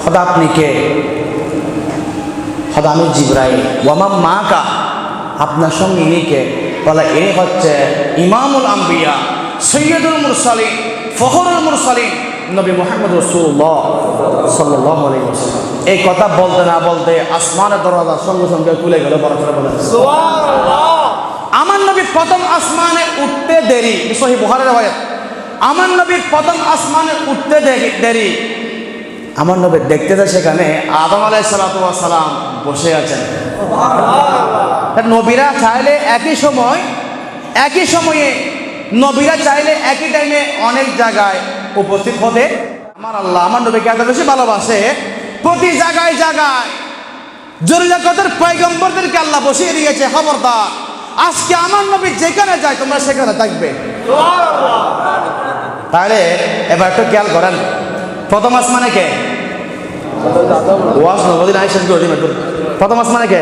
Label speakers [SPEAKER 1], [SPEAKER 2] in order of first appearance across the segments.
[SPEAKER 1] খোদা আপনি কে? খোদা আমি জিবরাইল। ওয়ামা মা কা, আপনার সঙ্গে ইনি কে? বলে ইনি হচ্ছে ইমামুল আম্বিয়া, সৈয়দুল মুরসালিন, ফখরুল মুরসালিন, নবী মুহাম্মদ রাসূলুল্লাহ সাল্লাল্লাহু আলাইহি ওয়াসাল্লাম। এই কথা বলতে না বলতে আসমানের দরজা সঙ্গে সঙ্গে খুলে গেল। বড় করে বলেন সুবহানাল্লাহ। আমার নবী প্রথম আসমানে উঠতে দেরি, সহিহ বুখারীর riwayat। আমার নবীর প্রথম আসমানে উঠতে দেরি, আমার নবী দেখতে যায় সেখানে আদম আলাইহিস সালাতু ওয়াস সালাম বসে আছেন। নবীরা চাইলে একই সময়ে নবীরা চাইলে একই টাইমে অনেক জায়গায় উপস্থিত হতে। আমার আল্লাহ আমার নবীকে এত বেশি ভালোবাসে, প্রতি জায়গায় জরুরিয়াতের পয়গম্বরদেরকে আল্লাহ বসিয়ে দিয়েছে। খবরদার, আজকে আমার নবী যেখানে যায় তোমরা সেখানে থাকবে। তাহলে এবার একটু খেয়াল করেন, প্রথম আসমানে কে? ওয়াজ নবদিন আয়েশা করে দিন। প্রথম আসমানে কে?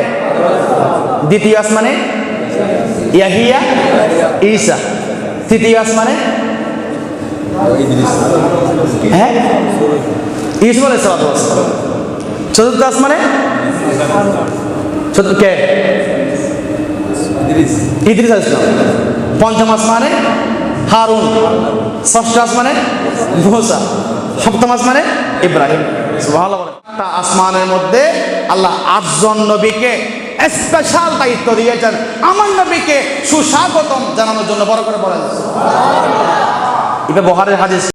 [SPEAKER 1] দ্বিতীয় আসমানে ইয়াহিয়া ঈসা। তৃতীয় আসমানে হ্যাঁ ঈসা আলাইহিস সালাতু ওয়াস সালাম। চতুর্থ আসমানে কে? ইদ্রিস আলাইহিস সালাম। পঞ্চম আসমানে হারুন। ষষ্ঠ আসমানে মুসা। সপ্তম আসমানে ইব্রাহিম। সুবহানাল্লাহ। আসমানের মধ্যে আল্লাহ ৮ জন নবীকে স্পেশাল দায়িত্ব দিয়েছেন আমার নবীকে সুস্বাগতম জানানোর জন্য। বড় করে বলেন সুবহানাল্লাহ। এটা বুখারীর হাদিস।